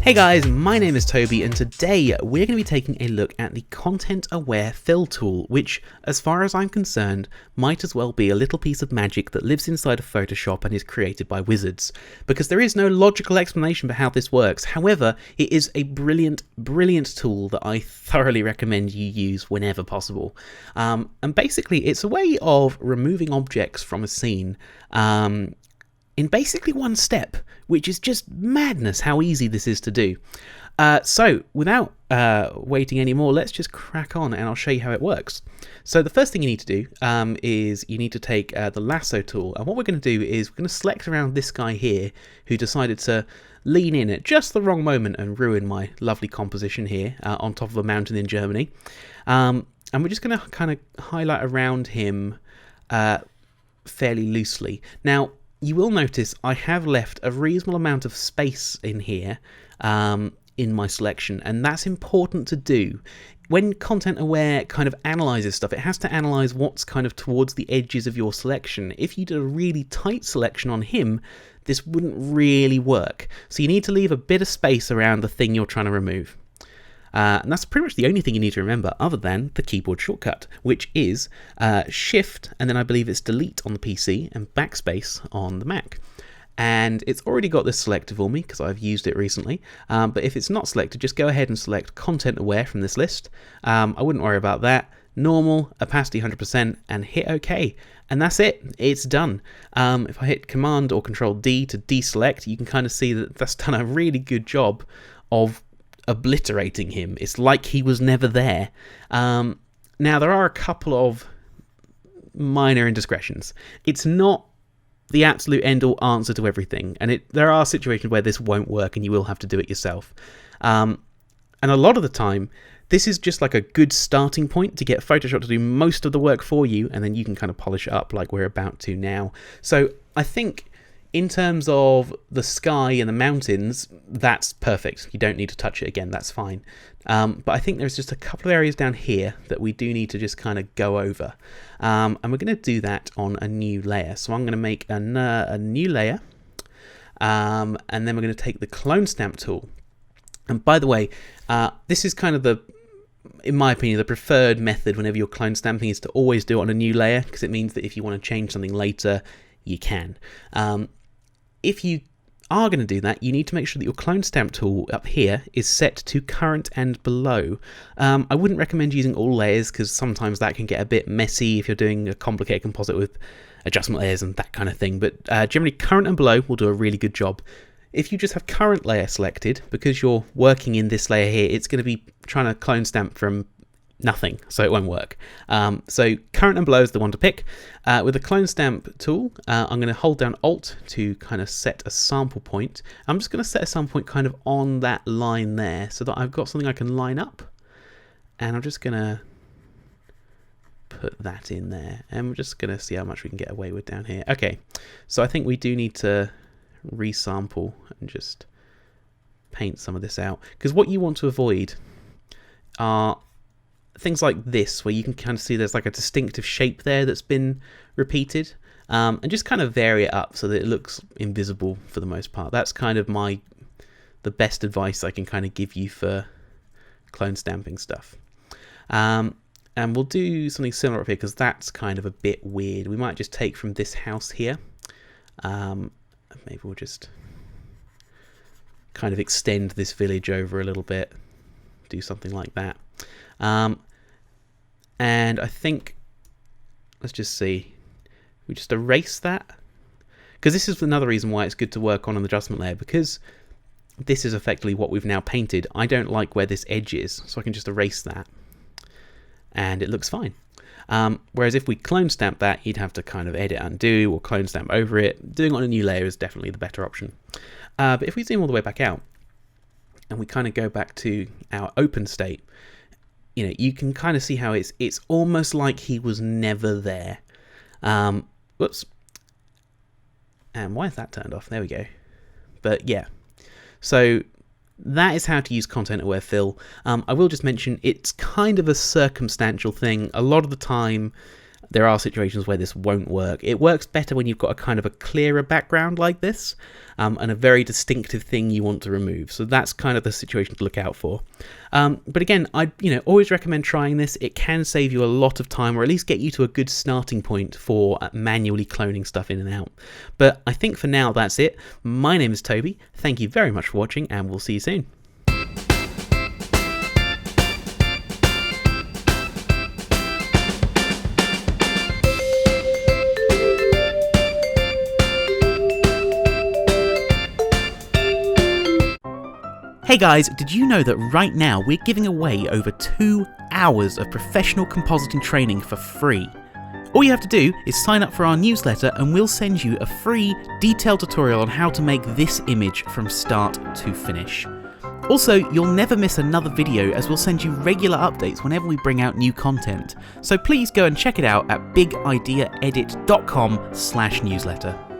Hey guys, my name is Toby and today we're going to be taking a look at the Content Aware Fill tool, which, as far as I'm concerned, might as well be a little piece of magic that lives inside of Photoshop and is created by wizards, because there is no logical explanation for how this works. However, it is a brilliant tool that I thoroughly recommend you use whenever possible. And basically it's a way of removing objects from a scene in basically one step, which is just madness how easy this is to do. So without waiting anymore, let's just crack on and I'll show you how it works. So the first thing you need to do is you need to take the lasso tool, and what we're going to do is we're going to select around this guy here who decided to lean in at just the wrong moment and ruin my lovely composition here on top of a mountain in Germany. And we're just going to kind of highlight around him fairly loosely. Now, you will notice I have left a reasonable amount of space in here in my selection, and that's important to do. When Content Aware kind of analyzes stuff, it has to analyze what's kind of towards the edges of your selection. If you did a really tight selection on him, this wouldn't really work. So you need to leave a bit of space around the thing you're trying to remove. And that's pretty much the only thing you need to remember, other than the keyboard shortcut, which is Shift, and then I believe it's Delete on the PC, and Backspace on the Mac. And it's already got this selected for me, because I've used it recently. But if it's not selected, just go ahead and select Content Aware from this list. I wouldn't worry about that. Normal, opacity 100%, and hit OK. And that's it. It's done. If I hit Command or Control D to deselect, you can kind of see that that's done a really good job of obliterating him. It's like he was never there. Now, there are a couple of minor indiscretions. It's not the absolute end-all answer to everything, and there are situations where this won't work and you will have to do it yourself. And a lot of the time, this is just like a good starting point to get Photoshop to do most of the work for you, and then you can kind of polish it up like we're about to now. So I think in terms of the sky and the mountains, that's perfect. You don't need to touch it again, that's fine. But I think there's just a couple of areas down here that we do need to just kind of go over. And we're going to do that on a new layer. So I'm going to make a new layer, and then we're going to take the clone stamp tool. And by the way, this is kind of in my opinion, the preferred method whenever you're clone stamping is to always do it on a new layer, because it means that if you want to change something later, you can. If you are going to do that, you need to make sure that your clone stamp tool up here is set to current and below. I wouldn't recommend using all layers, because sometimes that can get a bit messy if you're doing a complicated composite with adjustment layers and that kind of thing, but generally current and below will do a really good job. If you just have current layer selected, because you're working in this layer here, it's going to be trying to clone stamp from nothing, so it won't work. So current and below is the one to pick. With the clone stamp tool, I'm going to hold down Alt to kind of set a sample point. I'm just going to set a sample point kind of on that line there, so that I've got something I can line up. And I'm just going to put that in there, and we're just going to see how much we can get away with down here. Okay, so I think we do need to resample and just paint some of this out, because what you want to avoid are things like this, where you can kind of see there's like a distinctive shape there that's been repeated, and just kind of vary it up so that it looks invisible for the most part. That's kind of the best advice I can kind of give you for clone stamping stuff. And we'll do something similar up here, because that's kind of a bit weird. We might just take from this house here. Maybe we'll just kind of extend this village over a little bit, do something like that. And I think, let's just see, we just erase that, because this is another reason why it's good to work on an adjustment layer, because this is effectively what we've now painted. I don't like where this edge is, so I can just erase that and it looks fine. Whereas if we clone stamp that, you'd have to kind of edit undo or clone stamp over it. Doing it on a new layer is definitely the better option. But if we zoom all the way back out and we kind of go back to our open state, you know, you can kind of see how it's almost like he was never there. Whoops. And why is that turned off? There we go. But yeah, so that is how to use Content Aware Fill. I will just mention it's kind of a circumstantial thing. A lot of the time, there are situations where this won't work. It works better when you've got a kind of a clearer background like this, and a very distinctive thing you want to remove. So that's kind of the situation to look out for. But again, I always recommend trying this. It can save you a lot of time, or at least get you to a good starting point for manually cloning stuff in and out. But I think for now that's it. My name is Toby. Thank you very much for watching, and we'll see you soon. Hey guys, did you know that right now we're giving away over 2 hours of professional compositing training for free? All you have to do is sign up for our newsletter and we'll send you a free detailed tutorial on how to make this image from start to finish. Also, you'll never miss another video as we'll send you regular updates whenever we bring out new content. So please go and check it out at bigideaedit.com/newsletter.